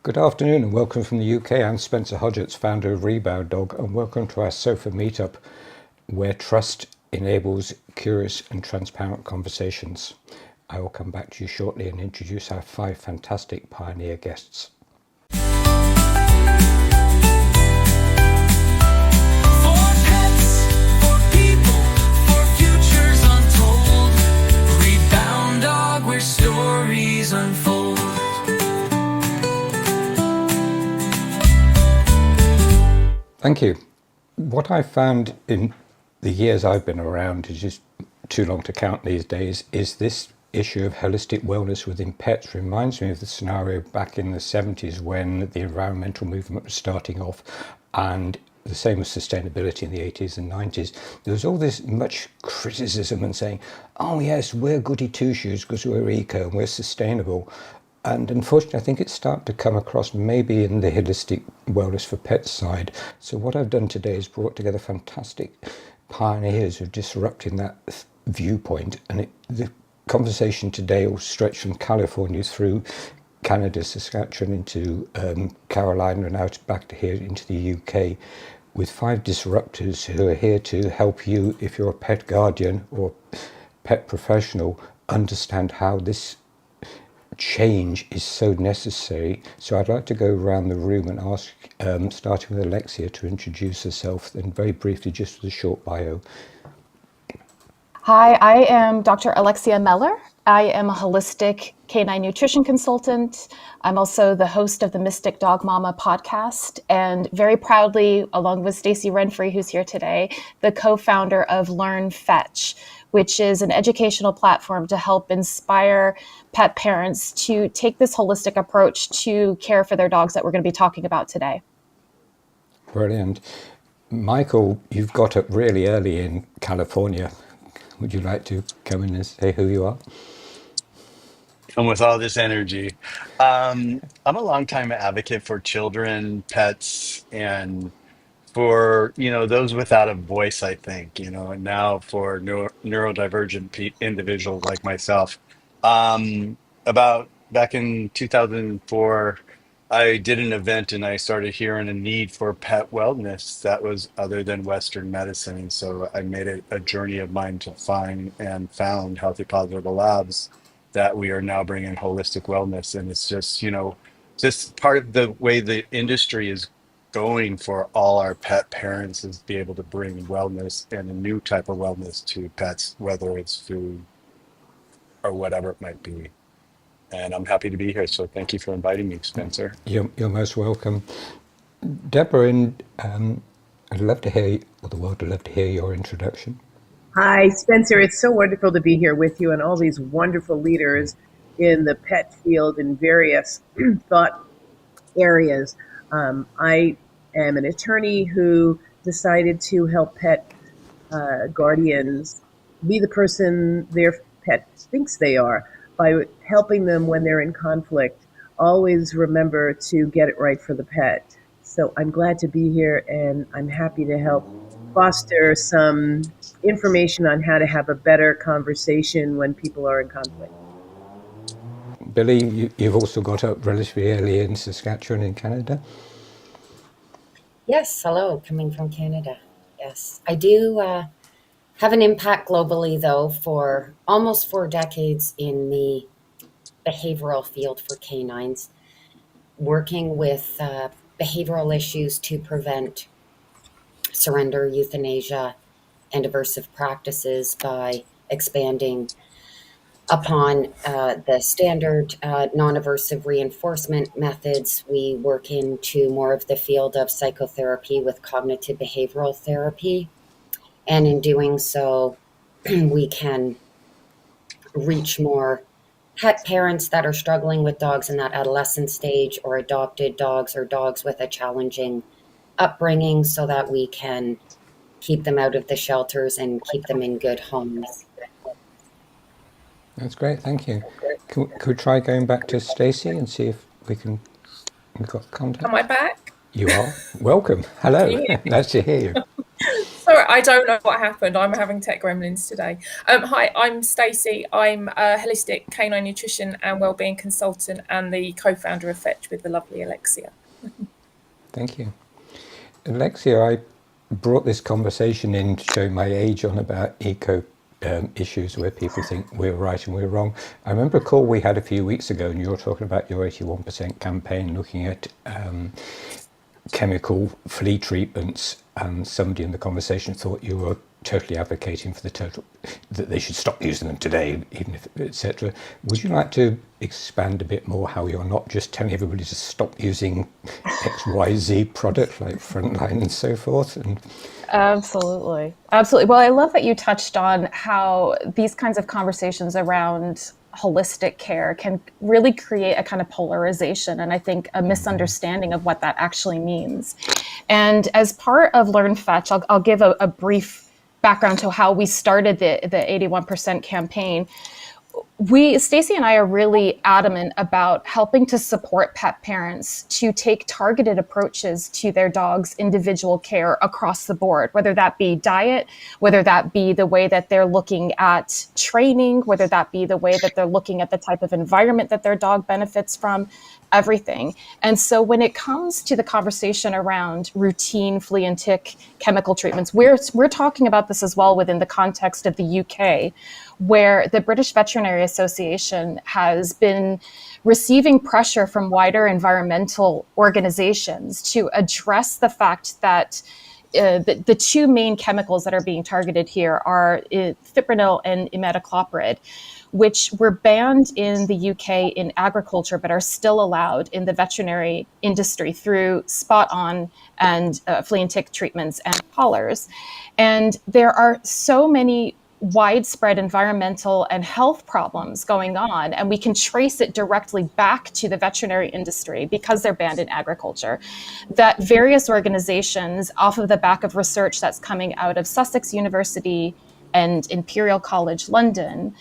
Good afternoon and welcome from the UK. I'm Spencer Hodgetts, founder of Reboundog, and welcome to our Sofa Meet-up, where trust enables curious and transparent conversations. I will come back to you shortly and introduce our 5 fantastic pioneer guests. Stories unfold. Thank you. What I've found in the years I've been around, is just too long to count these days, is this issue of holistic wellness within pets reminds me of the scenario back in the 70s when the environmental movement was starting off, and the same with sustainability in the 80s and 90s. There was all this much criticism and saying, oh yes, we're goody two-shoes because we're eco and we're sustainable. And unfortunately, I think it's starting to come across maybe in the holistic wellness for pets side. So what I've done today is brought together fantastic pioneers who are disrupting that viewpoint. And the conversation today will stretch from California through Canada, Saskatchewan, into Carolina, and out back to here into the UK, with 5 disruptors who are here to help you, if you're a pet guardian or pet professional, understand how this change is so necessary. So I'd like to go around the room and ask, starting with Alexia, to introduce herself, and very briefly, just with a short bio. Hi, I am Dr. Alexia Mellor. I am a holistic canine nutrition consultant. I'm also the host of the Mystic Dog Mama podcast, and very proudly, along with Stacey Renfrey, who's here today, the co-founder of Learn Fetch, which is an educational platform to help inspire pet parents to take this holistic approach to care for their dogs that we're going to be talking about today. Brilliant. Michael, you've got up really early in California. Would you like to come in and say who you are? And with all this energy, I'm a longtime advocate for children, pets, and for those without a voice. I think and now for neurodivergent individuals like myself. About back in 2004, I did an event and I started hearing a need for pet wellness that was other than Western medicine. And so I made it a journey of mine to find and found Healthy Positive Labs, that we are now bringing holistic wellness. And it's just part of the way the industry is going for all our pet parents, is be able to bring wellness and a new type of wellness to pets, whether it's food or whatever it might be. And I'm happy to be here. So thank you for inviting me, Spencer. You're most welcome. Debra, I'd love to hear, or the world would love to hear your introduction. Hi, Spencer. It's so wonderful to be here with you and all these wonderful leaders in the pet field in various thought areas. I am an attorney who decided to help pet guardians be the person their pet thinks they are by helping them when they're in conflict. Always remember to get it right for the pet. So I'm glad to be here, and I'm happy to help foster some information on how to have a better conversation when people are in conflict. Billie, you've also got up relatively early in Saskatchewan in Canada. Yes, hello, coming from Canada. Yes, I do have an impact globally, though, for almost 4 decades in the behavioral field for canines, working with behavioral issues to prevent surrender, euthanasia, and aversive practices by expanding upon the standard non-aversive reinforcement methods. We work into more of the field of psychotherapy with cognitive behavioral therapy. And in doing so, we can reach more pet parents that are struggling with dogs in that adolescent stage, or adopted dogs, or dogs with a challenging upbringing, so that we can keep them out of the shelters and keep them in good homes. That's great, thank you. Could we try going back to Stacey and see if we've got contact? Am I back? You are. Welcome. Hello. Nice to hear you. So Sorry, I don't know what happened. I'm having tech gremlins today. Hi, I'm Stacey. I'm a holistic canine nutrition and wellbeing consultant and the co-founder of Fetch with the lovely Alexia. Thank you. Alexia, I brought this conversation in to show my age on about eco issues where people think we're right and we're wrong. I remember a call we had a few weeks ago and you were talking about your 81% campaign looking at chemical flea treatments, and somebody in the conversation thought you were totally advocating for that they should stop using them today, even if etc. Would you like to expand a bit more how you're not just telling everybody to stop using XYZ product like Frontline and so forth? And Absolutely. Absolutely. Well, I love that you touched on how these kinds of conversations around holistic care can really create a kind of polarization and I think a misunderstanding of what that actually means. And as part of Learn Fetch, I'll give a brief background to how we started the 81% campaign. Stacey and I are really adamant about helping to support pet parents to take targeted approaches to their dog's individual care across the board, whether that be diet, whether that be the way that they're looking at training, whether that be the way that they're looking at the type of environment that their dog benefits from, everything. And so when it comes to the conversation around routine flea and tick chemical treatments, we're talking about this as well within the context of the UK, where the British Veterinary Association has been receiving pressure from wider environmental organizations to address the fact that the two main chemicals that are being targeted here are fipronil and imidacloprid, which were banned in the UK in agriculture, but are still allowed in the veterinary industry through spot-on and flea and tick treatments and collars. And there are so many widespread environmental and health problems going on, and we can trace it directly back to the veterinary industry because they're banned in agriculture, that various organizations, off of the back of research that's coming out of Sussex University and Imperial College London,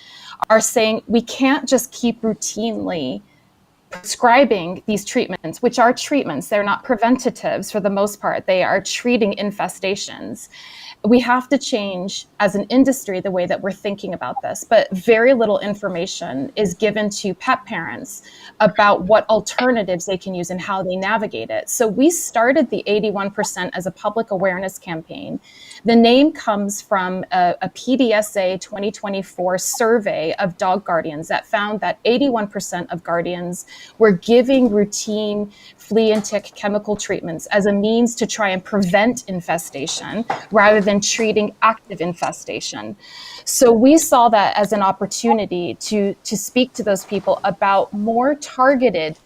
are saying we can't just keep routinely prescribing these treatments, which are treatments. They're not preventatives for the most part. They are treating infestations. We have to change as an industry the way that we're thinking about this, but very little information is given to pet parents about what alternatives they can use and how they navigate it. So we started the 81% as a public awareness campaign. The name comes from a PDSA 2024 survey of dog guardians that found that 81% of guardians were giving routine flea and tick chemical treatments as a means to try and prevent infestation rather than treating active infestation. So we saw that as an opportunity to speak to those people about more targeted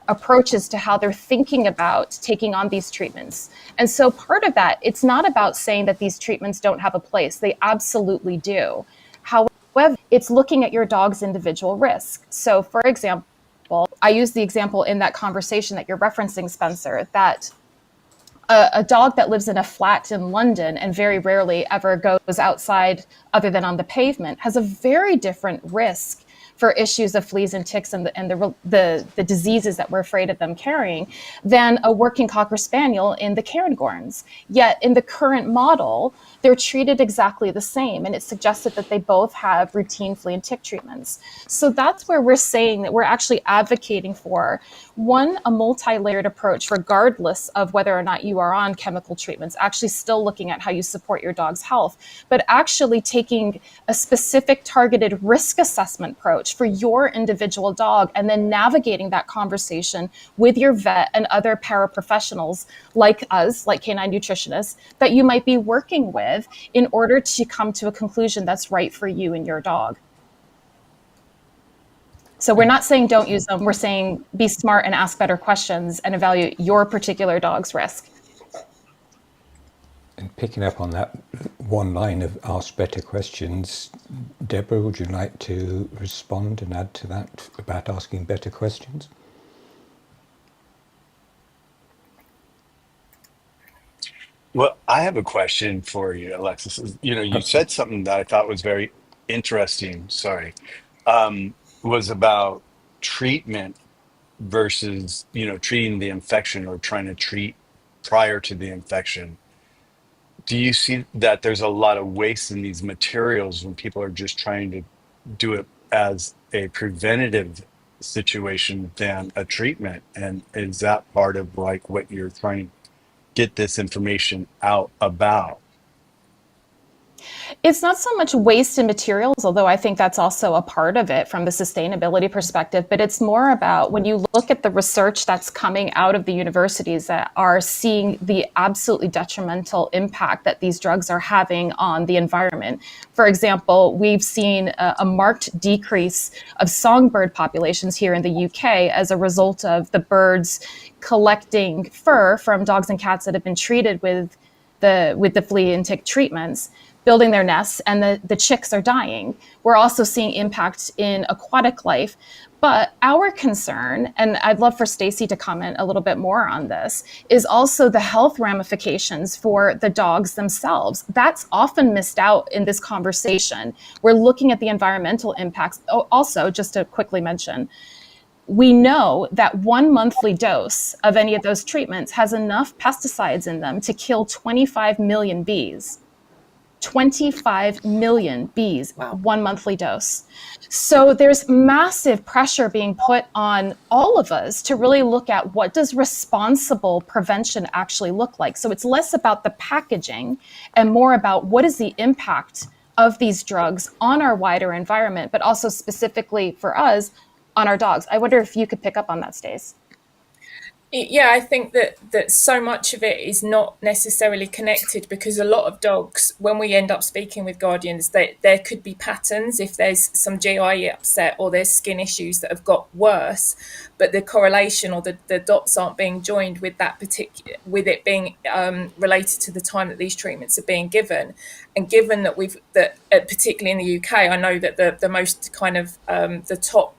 approaches to how they're thinking about taking on these treatments. And so part of that, it's not about saying that these treatments don't have a place. They absolutely do. However, it's looking at your dog's individual risk. So for example, I use the example in that conversation that you're referencing, Spencer, that a dog that lives in a flat in London and very rarely ever goes outside other than on the pavement has a very different risk for issues of fleas and ticks and the diseases that we're afraid of them carrying than a working Cocker Spaniel in the Cairngorms. Yet in the current model, they're treated exactly the same. And it's suggested that they both have routine flea and tick treatments. So that's where we're saying that we're actually advocating for, one, a multi-layered approach, regardless of whether or not you are on chemical treatments, actually still looking at how you support your dog's health, but actually taking a specific targeted risk assessment approach for your individual dog and then navigating that conversation with your vet and other paraprofessionals like us, like canine nutritionists, that you might be working with in order to come to a conclusion that's right for you and your dog. So we're not saying don't use them. We're saying be smart and ask better questions and evaluate your particular dog's risk. And picking up on that one line of ask better questions, Debra, would you like to respond and add to that about asking better questions? Well, I have a question for you, Alexis. You know, you said something that I thought was very interesting. Sorry, was about treatment versus, treating the infection or trying to treat prior to the infection. Do you see that there's a lot of waste in these materials when people are just trying to do it as a preventative situation than a treatment? And is that part of like what you're trying to get this information out about? It's not so much waste in materials, although I think that's also a part of it from the sustainability perspective, but it's more about when you look at the research that's coming out of the universities that are seeing the absolutely detrimental impact that these drugs are having on the environment. For example, we've seen a marked decrease of songbird populations here in the UK as a result of the birds collecting fur from dogs and cats that have been treated with the flea and tick treatments, building their nests, and the chicks are dying. We're also seeing impact in aquatic life. But our concern, and I'd love for Stacey to comment a little bit more on this, is also the health ramifications for the dogs themselves. That's often missed out in this conversation. We're looking at the environmental impacts. Oh, also, just to quickly mention, we know that one monthly dose of any of those treatments has enough pesticides in them to kill 25 million bees. 25 million bees, Wow. one monthly dose. So there's massive pressure being put on all of us to really look at what does responsible prevention actually look like. So it's less about the packaging and more about what is the impact of these drugs on our wider environment, but also specifically for us on our dogs. I wonder if you could pick up on that, Stace. Yeah, I think that so much of it is not necessarily connected, because a lot of dogs, when we end up speaking with guardians, there could be patterns if there's some GI upset or there's skin issues that have got worse, but the correlation or the dots aren't being joined with that particular, with it being related to the time that these treatments are being given. And given that particularly in the UK, I know that the most kind of the top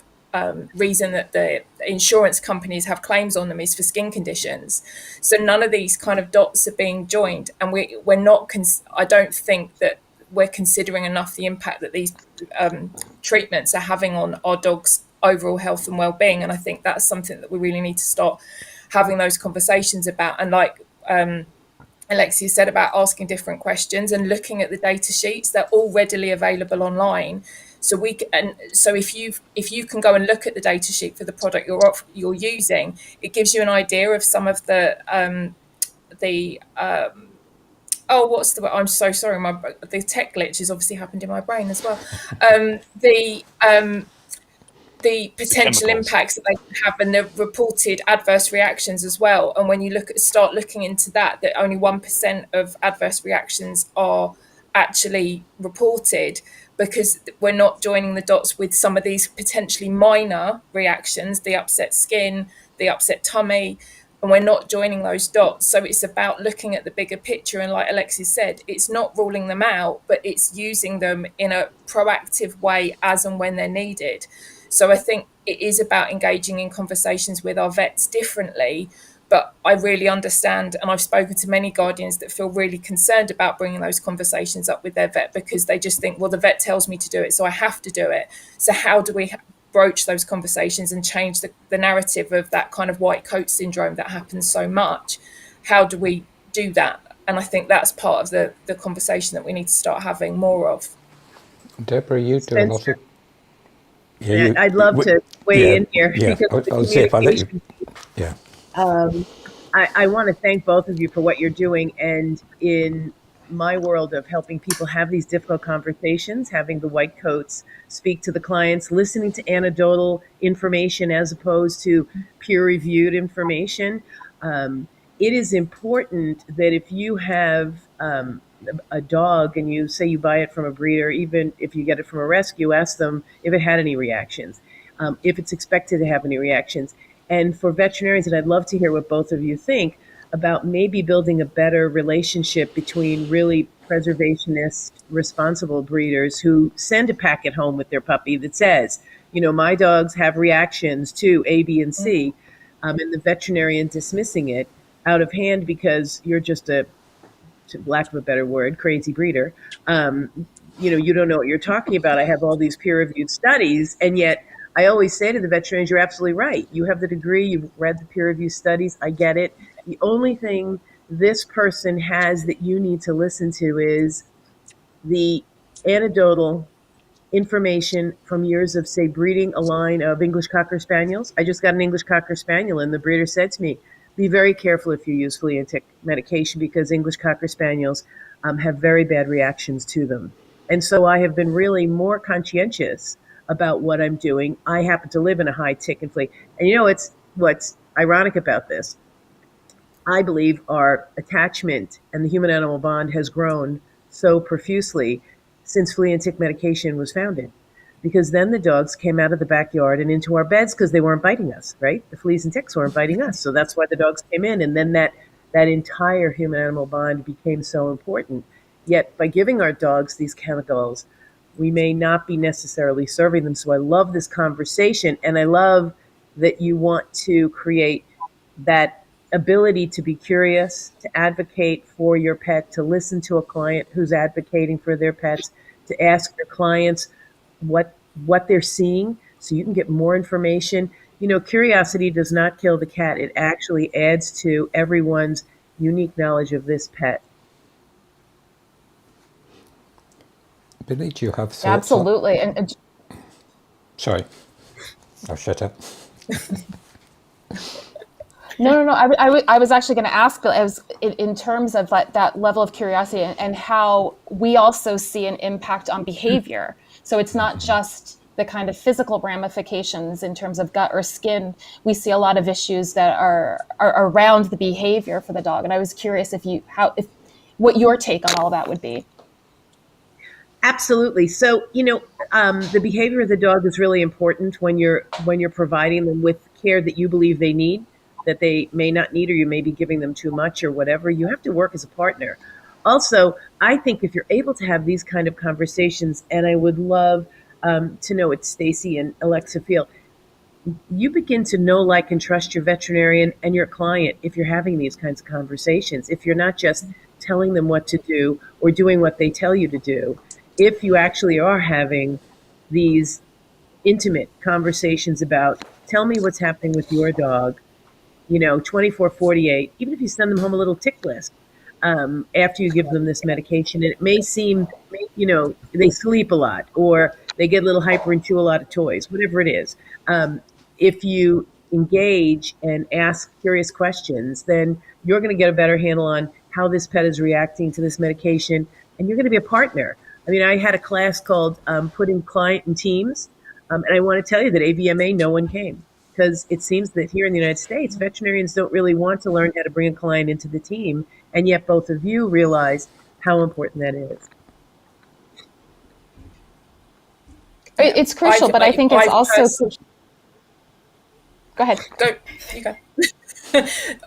reason that the insurance companies have claims on them is for skin conditions. So none of these kind of dots are being joined, and we're not. I don't think that we're considering enough the impact that these treatments are having on our dogs' overall health and well-being. And I think that's something that we really need to start having those conversations about. And like Alexia said about asking different questions and looking at the data sheets, they're all readily available online. So if you can go and look at the data sheet for the product you're using, it gives you an idea of some of the what's the word? I'm so sorry. The tech glitch has obviously happened in my brain as well. The potential impacts that they can have and the reported adverse reactions as well. And when you start looking into that only 1% of adverse reactions are actually reported, because we're not joining the dots with some of these potentially minor reactions, the upset skin, the upset tummy, and we're not joining those dots. So it's about looking at the bigger picture. And like Alexia said, it's not ruling them out, but it's using them in a proactive way as and when they're needed. So I think it is about engaging in conversations with our vets differently. But I really understand, and I've spoken to many guardians that feel really concerned about bringing those conversations up with their vet, because they just think, well, the vet tells me to do it, so I have to do it. So how do we broach those conversations and change the narrative of that kind of white coat syndrome that happens so much? How do we do that? And I think that's part of the conversation that we need to start having more of. Deborah, you do a lot of... I'd love to weigh in here. Yeah, Because I'll see if I let you... Yeah. I want to thank both of you for what you're doing. And in my world of helping people have these difficult conversations, having the white coats speak to the clients, listening to anecdotal information as opposed to peer-reviewed information, it is important that if you have a dog and you say you buy it from a breeder, even if you get it from a rescue, ask them if it had any reactions, if it's expected to have any reactions. And for veterinarians, and I'd love to hear what both of you think about maybe building a better relationship between really preservationist, responsible breeders who send a packet home with their puppy that says, my dogs have reactions to A, B, and C, and the veterinarian dismissing it out of hand because you're just to lack of a better word, crazy breeder. You don't know what you're talking about. I have all these peer-reviewed studies, and yet I always say to the veterinarians, you're absolutely right. You have the degree, you've read the peer-reviewed studies, I get it. The only thing this person has that you need to listen to is the anecdotal information from years of, say, breeding a line of English Cocker Spaniels. I just got an English Cocker Spaniel, and the breeder said to me, be very careful if you use flea and tick medication because English Cocker Spaniels have very bad reactions to them. And so I have been really more conscientious about what I'm doing. I happen to live in a high tick and flea. And you know, what's ironic about this, I believe our attachment and the human-animal bond has grown so profusely since flea and tick medication was founded. Because then the dogs came out of the backyard and into our beds because they weren't biting us, right? The fleas and ticks weren't biting us. So that's why the dogs came in. And then that entire human-animal bond became so important. Yet by giving our dogs these chemicals, we may not be necessarily serving them. So I love this conversation. And I love that you want to create that ability to be curious, to advocate for your pet, to listen to a client who's advocating for their pets, to ask your clients what they're seeing so you can get more information. You know, curiosity does not kill the cat. It actually adds to everyone's unique knowledge of this pet. Billie, do you have thoughts? Absolutely. And Sorry, I'll shut up. No. I was actually going to ask, but in terms of that level of curiosity and how we also see an impact on behavior. So it's not just the kind of physical ramifications in terms of gut or skin. We see a lot of issues that are around the behavior for the dog. And I was curious what your take on all that would be. Absolutely. So, you know, the behavior of the dog is really important when you're providing them with care that you believe they need, that they may not need, or you may be giving them too much or whatever. You have to work as a partner. Also, I think if you're able to have these kind of conversations, and I would love to know what Stacy and Alexia feel, you begin to know, like, and trust your veterinarian and your client if you're having these kinds of conversations. If you're not just telling them what to do or doing what they tell you to do, if you actually are having these intimate conversations about, tell me what's happening with your dog, 24/48, even if you send them home a little tick list after you give them this medication. And it may seem, they sleep a lot or they get a little hyper and chew a lot of toys, whatever it is. If you engage and ask curious questions, then you're going to get a better handle on how this pet is reacting to this medication, and you're going to be a partner. I mean, I had a class called Putting Client in Teams, and I want to tell you that AVMA, no one came, because it seems that here in the United States, veterinarians don't really want to learn how to bring a client into the team, and yet both of you realize how important that is. It's crucial, but I think it's also crucial. Go ahead. You go.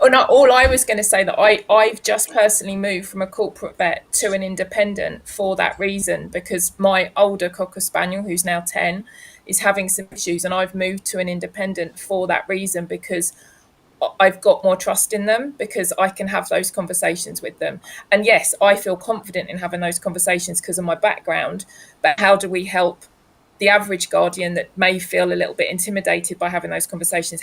All I was going to say that I've just personally moved from a corporate vet to an independent for that reason, because my older Cocker Spaniel, who's now 10, is having some issues, and I've moved to an independent for that reason, because I've got more trust in them, because I can have those conversations with them. And yes, I feel confident in having those conversations because of my background, but how do we help the average guardian that may feel a little bit intimidated by having those conversations?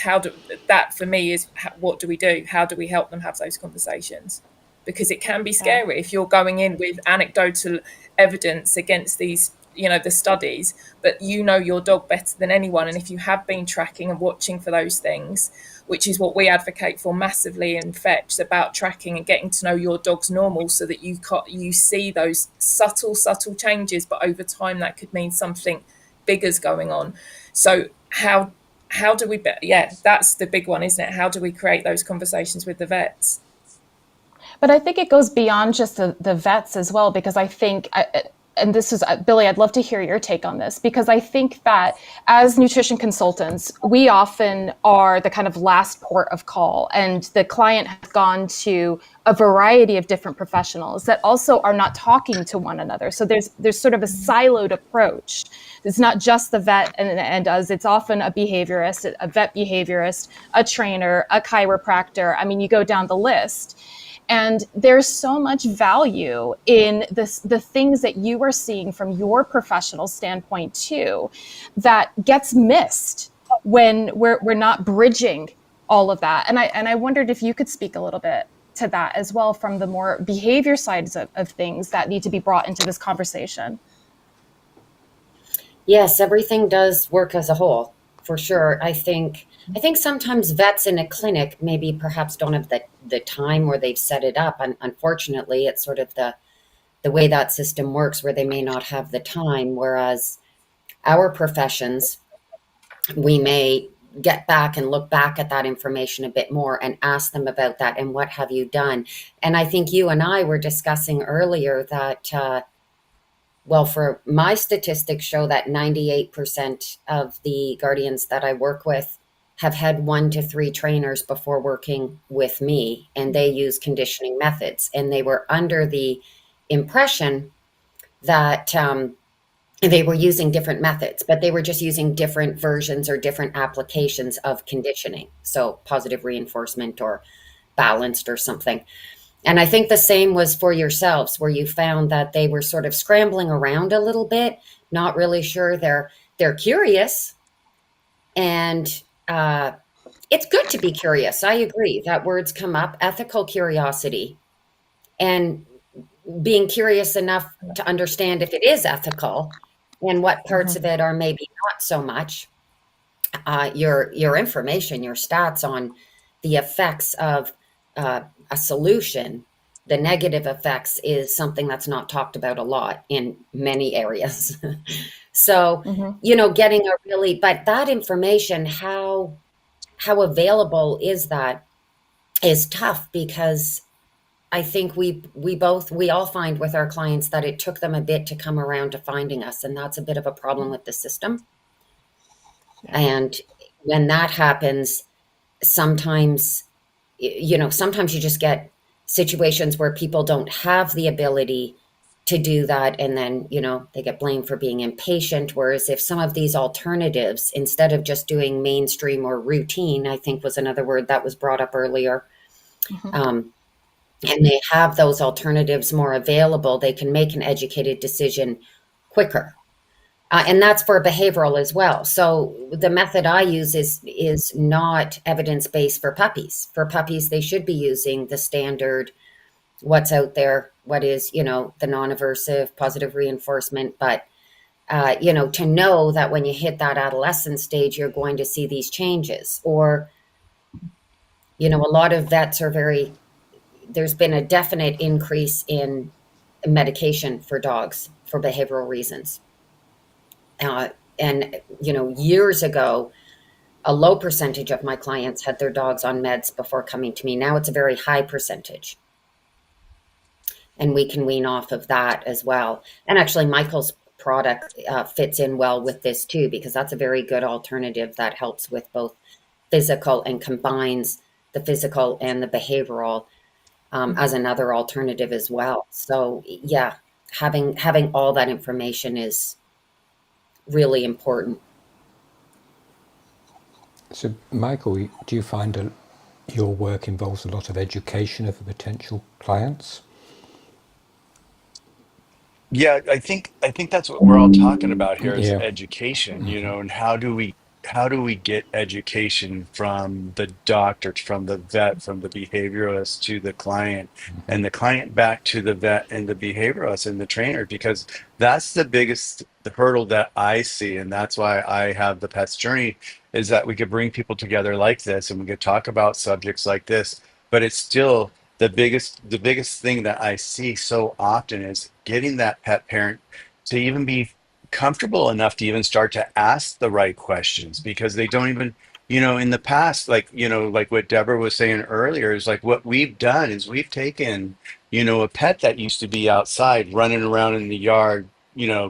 That for me is, what do we do? How do we help them have those conversations? Because it can be scary if you're going in with anecdotal evidence against these, the studies, but your dog better than anyone. And if you have been tracking and watching for those things, which is what we advocate for massively in Fetch, about tracking and getting to know your dog's normal, so that you see those subtle changes, but over time that could mean something bigger's going on. So how do we that's the big one, isn't it? How do we create those conversations with the vets? But I think it goes beyond just the vets as well, because I think and this is, Billie, I'd love to hear your take on this, because I think that as nutrition consultants, we often are the kind of last port of call, and the client has gone to a variety of different professionals that also are not talking to one another. So there's sort of a siloed approach. It's not just the vet and us. It's often a behaviorist, a vet behaviorist, a trainer, a chiropractor. I mean, you go down the list. And there's so much value in the things that you are seeing from your professional standpoint too, that gets missed when we're not bridging all of that. And I wondered if you could speak a little bit to that as well from the more behavior sides of things that need to be brought into this conversation? Yes, everything does work as a whole, for sure. I think sometimes vets in a clinic maybe perhaps don't have the time or they've set it up. And unfortunately, it's sort of the way that system works where they may not have the time. Whereas our professions, we may get back and look back at that information a bit more and ask them about that and what have you done. And I think you and I were discussing earlier that well, for my statistics show that 98% of the guardians that I work with have had 1 to 3 trainers before working with me, and they use conditioning methods. And they were under the impression that they were using different methods, but they were just using different versions or different applications of conditioning. So positive reinforcement or balanced or something. And I think the same was for yourselves, where you found that they were sort of scrambling around a little bit, not really sure. They're curious, and it's good to be curious. I agree that words come up: ethical curiosity, and being curious enough to understand if it is ethical, and what parts of it are maybe not so much. Your information, your stats on the effects of a solution, the negative effects, is something that's not talked about a lot in many areas. So, getting a really, but that information, how available is that, is tough, because I think we all find with our clients that it took them a bit to come around to finding us, and that's a bit of a problem with the system. And when that happens, sometimes sometimes you just get situations where people don't have the ability to do that, and then they get blamed for being impatient. Whereas if some of these alternatives, instead of just doing mainstream or routine, I think was another word that was brought up earlier, and they have those alternatives more available, they can make an educated decision quicker. And that's for behavioral as well. So the method I use is not evidence-based for puppies. For puppies, they should be using the standard, what's out there, what is, the non-aversive, positive reinforcement. But, to know that when you hit that adolescent stage, you're going to see these changes. Or, a lot of vets there's been a definite increase in medication for dogs for behavioral reasons. And years ago, a low percentage of my clients had their dogs on meds before coming to me. Now it's a very high percentage. And we can wean off of that as well. And actually, Michael's product fits in well with this too, because that's a very good alternative that helps with both physical and combines the physical and the behavioral as another alternative as well. So yeah, having all that information is really important. So, Michael, do you find your work involves a lot of education of the potential clients? Yeah, I think that's what we're all talking about here is Yeah. education, and how do we get education from the doctor, from the vet, from the behavioralist to the client, and the client back to the vet and the behavioralist and the trainer, because that's the hurdle that I see, and that's why I have the Pets Journey, is that we could bring people together like this and we could talk about subjects like this, but it's still the biggest thing that I see so often is getting that pet parent to even be comfortable enough to even start to ask the right questions, because they don't even, in the past, like what Debra was saying earlier, is like what we've done is we've taken, a pet that used to be outside running around in the yard,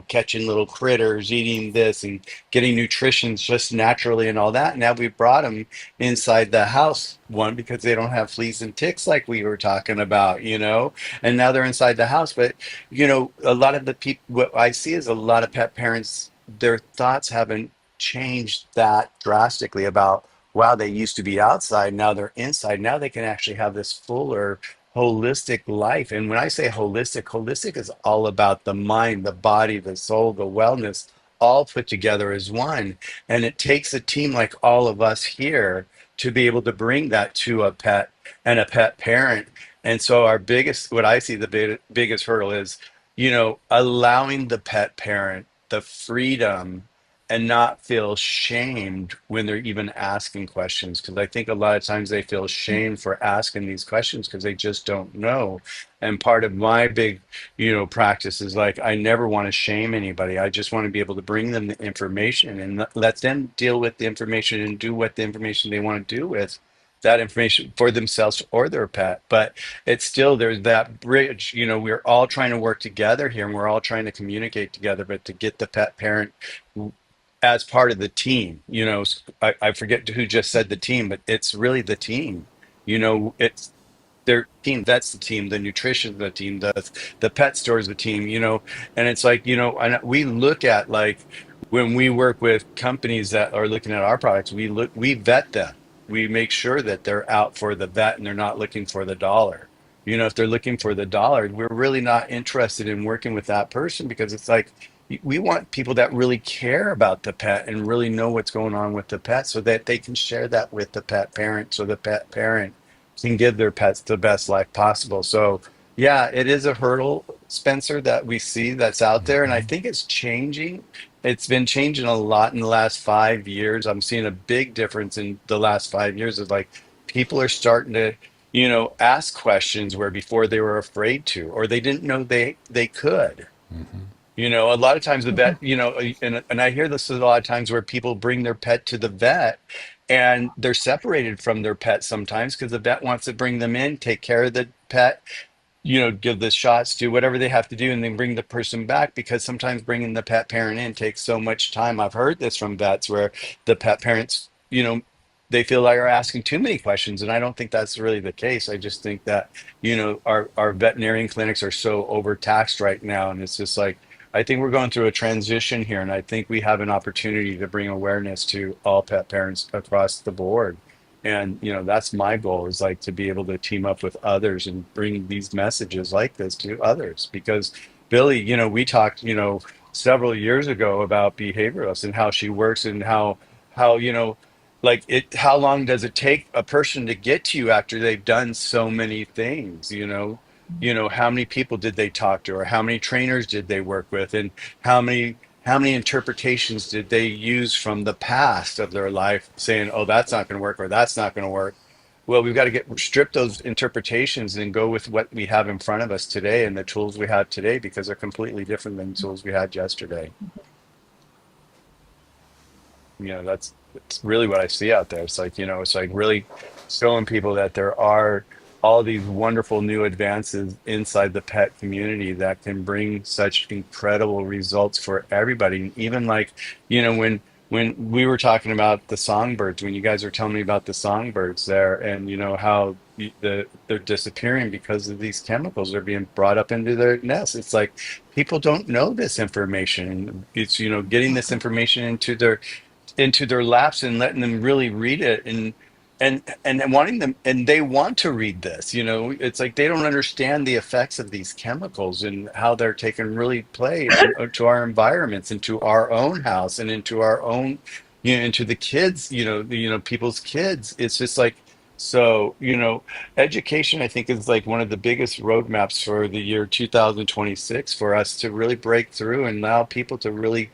catching little critters, eating this and getting nutrition just naturally and all that. Now we brought them inside the house, one, because they don't have fleas and ticks like we were talking about, and now they're inside the house. But, a lot of the people, what I see is a lot of pet parents, their thoughts haven't changed that drastically about, wow, they used to be outside, now they're inside. Now they can actually have this fuller, holistic life. And when I say holistic is all about the mind, the body, the soul, the wellness, all put together as one. And it takes a team like all of us here to be able to bring that to a pet and a pet parent And so what I see the biggest hurdle is, allowing the pet parent the freedom and not feel shamed when they're even asking questions. Because I think a lot of times they feel shame for asking these questions because they just don't know. And part of my big, practice is like, I never want to shame anybody. I just want to be able to bring them the information and let them deal with the information and do what the information they want to do with that information for themselves or their pet. But it's still, there's that bridge. We're all trying to work together here and we're all trying to communicate together, but to get the pet parent as part of the team. I forget who just said the team, but it's really the team. It's their team. That's the team. The nutrition, the team. The pet store is the team. And it's like, and we look at, like, when we work with companies that are looking at our products, we vet them. We make sure that they're out for the vet and they're not looking for the dollar. If they're looking for the dollar, we're really not interested in working with that person, because it's like, we want people that really care about the pet and really know what's going on with the pet, so that they can share that with the pet parent, so the pet parent can give their pets the best life possible. So yeah, it is a hurdle, Spencer, that we see that's out there. And I think it's changing. It's been changing a lot in the last 5 years. I'm seeing a big difference in the last 5 years of, like, people are starting to, ask questions where before they were afraid to, or they didn't know they could. A lot of times the vet, and I hear this a lot of times where people bring their pet to the vet and they're separated from their pet sometimes because the vet wants to bring them in, take care of the pet, give the shots, do whatever they have to do, and then bring the person back, because sometimes bringing the pet parent in takes so much time. I've heard this from vets where the pet parents, they feel like are asking too many questions, and I don't think that's really the case. I just think that, our veterinarian clinics are so overtaxed right now, and it's just like, I think we're going through a transition here, and I think we have an opportunity to bring awareness to all pet parents across the board. And that's my goal, is like to be able to team up with others and bring these messages like this to others. Because Billie, we talked, several years ago about behavioralists and how she works, and how like, how long does it take a person to get to you after they've done so many things? How many people did they talk to, or how many trainers did they work with, and how many interpretations did they use from the past of their life, saying, oh, that's not going to work, or that's not going to work. Well, we've got to strip those interpretations and go with what we have in front of us today and the tools we have today, because they're completely different than the tools we had yesterday. That's really what I see out there. It's like, it's like really showing people that there are all these wonderful new advances inside the pet community that can bring such incredible results for everybody. And even, like, when we were talking about the songbirds, when you guys were telling me about the songbirds there, and how they're disappearing because of these chemicals that are being brought up into their nests. It's like, people don't know this information. It's, getting this information into their laps and letting them really read it, and wanting them, and they want to read this. It's like they don't understand the effects of these chemicals and how they're taking really play into our environments, into our own house, and into our own, into the kids, people's kids. It's just like, so, education, I think, is like one of the biggest roadmaps for the year 2026, for us to really break through and allow people to really,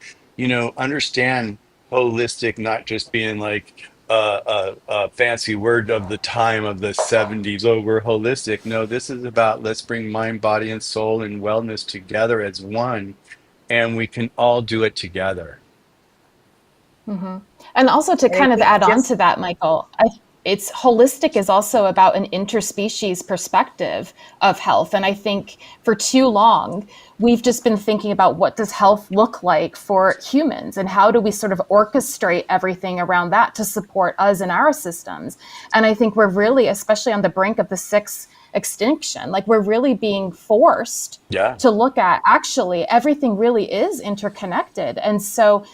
understand holistic, not just being like a fancy word of the time of the 70s. Oh, we're holistic. No, this is about, let's bring mind, body, and soul and wellness together as one, and we can all do it together. And also, to And I kind of think add on just to that, Michael, it's holistic is also about an interspecies perspective of health. And I think for too long, we've just been thinking about, what does health look like for humans, and how do we sort of orchestrate everything around that to support us and our systems. And I think we're really, especially on the brink of the sixth extinction, like, we're really being forced Yeah. to look at, actually, everything really is interconnected. And so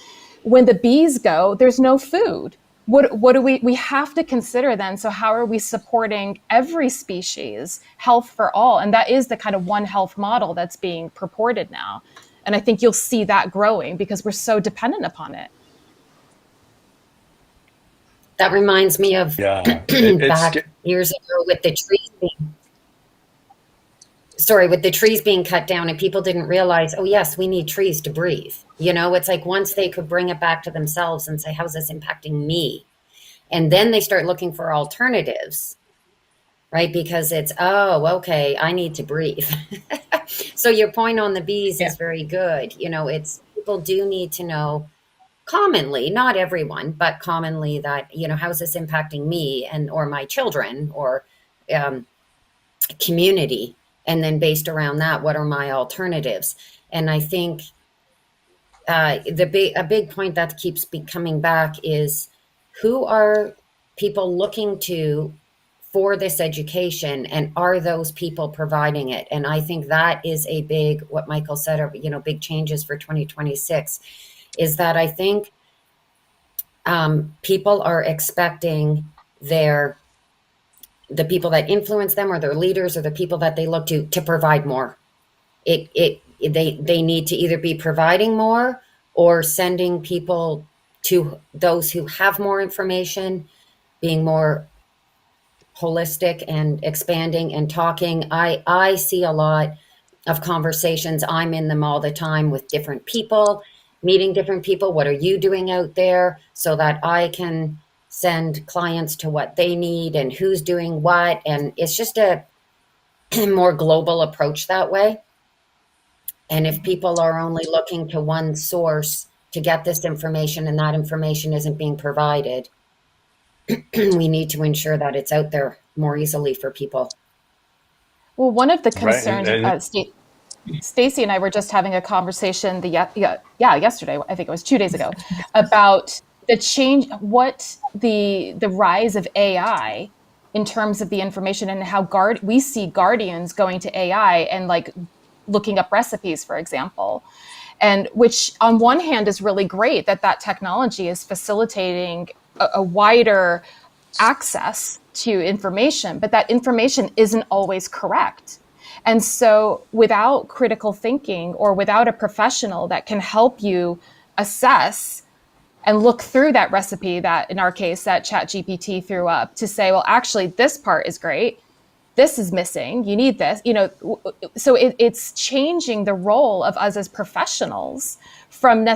when the bees go, there's no food. What do we have to consider then? So how are we supporting every species, health for all? And that is the kind of One Health model that's being purported now. And I think you'll see that growing because we're so dependent upon it. That reminds me of Yeah. back years ago with the tree thing. sorry, with the trees being cut down and people didn't realize, oh yes, we need trees to breathe. It's like once they could bring it back to themselves and say, how's this impacting me? And then they start looking for alternatives, right? Because it's, oh, okay, I need to breathe. So your point on the bees Yeah. is very good. It's people do need to know commonly, not everyone, but commonly that, how's this impacting me and or my children or community? And then based around that, what are my alternatives? And I think a big point that keeps coming back is who are people looking to for this education, and are those people providing it? And I think that is a big, what Michael said, are big changes for 2026, is that I think people are expecting the people that influence them or their leaders or the people that they look to provide more. They need to either be providing more or sending people to those who have more information, being more holistic and expanding and talking. I see a lot of conversations. I'm in them all the time with different people, meeting different people. What are you doing out there? So that I can send clients to what they need and who's doing what. And it's just a more global approach that way. And if people are only looking to one source to get this information and that information isn't being provided, we need to ensure that it's out there more easily for people. Well, one of the Right. concerns, Stacy and I were just having a conversation yesterday, I think it was 2 days ago, about the change, the rise of AI in terms of the information and how we see guardians going to AI and like looking up recipes, for example, and which on one hand is really great that technology is facilitating a wider access to information, but that information isn't always correct. And so without critical thinking or without a professional that can help you assess and look through that recipe that, in our case, that ChatGPT threw up to say, well, actually, this part is great. This is missing. You need this, so it's changing the role of us as professionals from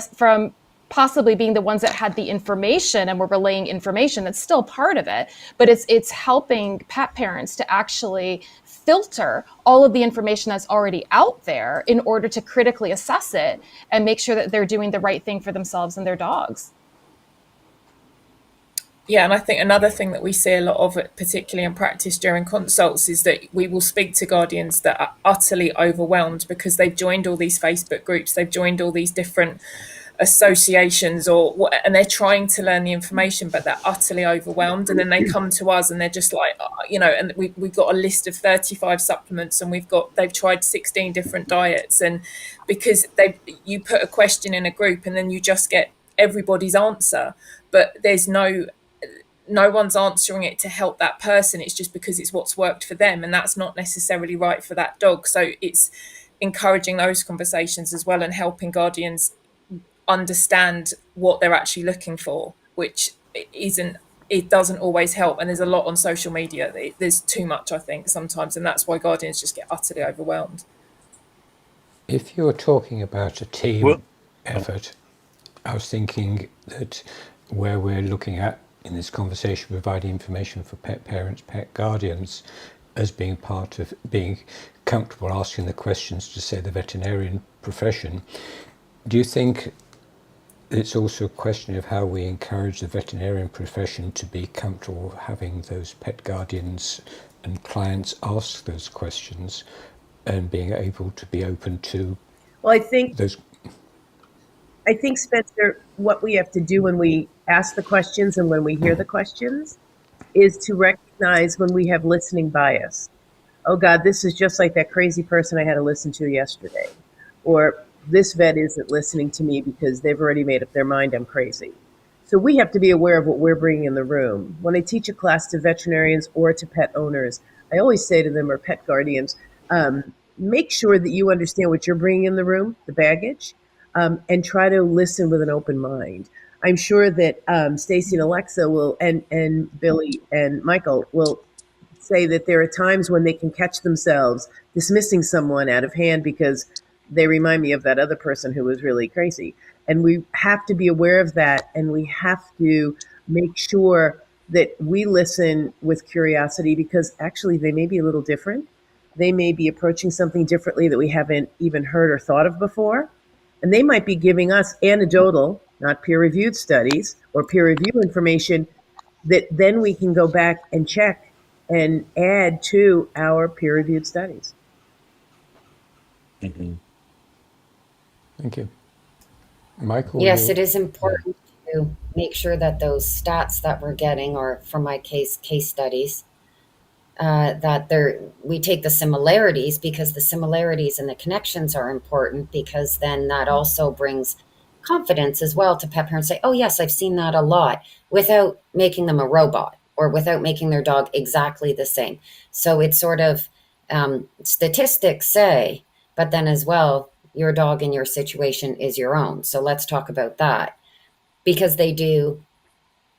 possibly being the ones that had the information and were relaying information. That's still part of it, but it's helping pet parents to actually filter all of the information that's already out there in order to critically assess it and make sure that they're doing the right thing for themselves and their dogs. Yeah, and I think another thing that we see a lot of, particularly in practice during consults, is that we will speak to guardians that are utterly overwhelmed because they've joined all these Facebook groups, they've joined all these different associations and they're trying to learn the information, but they're utterly overwhelmed. And then they come to us and they're just like, and we've got a list of 35 supplements and they've tried 16 different diets. And because you put a question in a group and then you just get everybody's answer, but there's no one's answering it to help that person. It's just because it's what's worked for them, and that's not necessarily right for that dog. So it's encouraging those conversations as well and helping guardians understand what they're actually looking for, which it doesn't always help. And there's a lot on social media. There's too much, I think, sometimes, and that's why guardians just get utterly overwhelmed. If you're talking about a team effort, I was thinking that where we're looking at in this conversation providing information for pet parents, pet guardians, as being part of being comfortable asking the questions to, say, the veterinarian profession, do you think it's also a question of how we encourage the veterinarian profession to be comfortable having those pet guardians and clients ask those questions and being able to be open to those? I think, Spencer, what we have to do when we ask the questions and when we hear the questions is to recognize when we have listening bias. Oh God, this is just like that crazy person I had to listen to yesterday. Or this vet isn't listening to me because they've already made up their mind I'm crazy. So we have to be aware of what we're bringing in the room. When I teach a class to veterinarians or to pet owners, I always say to them, or pet guardians, make sure that you understand what you're bringing in the room, the baggage, and try to listen with an open mind. I'm sure that Stacy and Alexa will, and Billie and Michael will say that there are times when they can catch themselves dismissing someone out of hand because they remind me of that other person who was really crazy. And we have to be aware of that, and we have to make sure that we listen with curiosity, because actually they may be a little different. They may be approaching something differently that we haven't even heard or thought of before. And they might be giving us anecdotal, not peer reviewed studies or peer review information that then we can go back and check and add to our peer reviewed studies. Mhm. Thank you. Michael, Yes, you. it is important to make sure that those stats that we're getting, or from my case studies, that we take the similarities, because the similarities and the connections are important, because then that also brings confidence as well to pet parents. Say, oh yes, I've seen that a lot, without making them a robot or without making their dog exactly the same. So it's sort of, statistics say, but then as well, your dog and your situation is your own. So let's talk about that, because they do.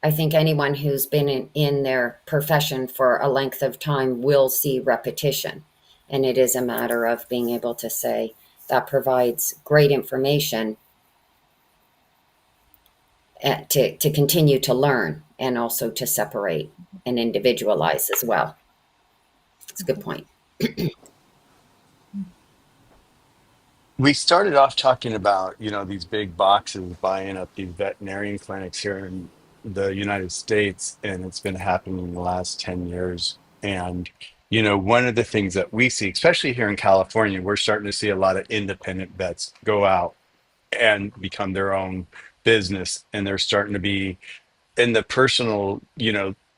I think anyone who's been in their profession for a length of time will see repetition. And it is a matter of being able to say that provides great information, to continue to learn, and also to separate and individualize as well. It's a good point. We started off talking about, these big boxes buying up these veterinarian clinics here in the United States, and it's been happening in the last 10 years. And, one of the things that we see, especially here in California, we're starting to see a lot of independent vets go out and become their own business. And they're starting to be in the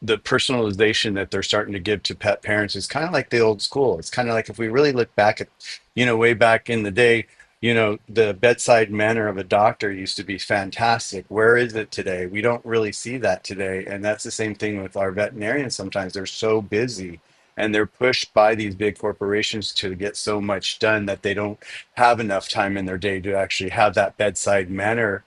the personalization that they're starting to give to pet parents is kind of like the old school. It's kind of like, if we really look back at, way back in the day, the bedside manner of a doctor used to be fantastic. Where is it today? We don't really see that today. And that's the same thing with our veterinarians. Sometimes they're so busy and they're pushed by these big corporations to get so much done that they don't have enough time in their day to actually have that bedside manner,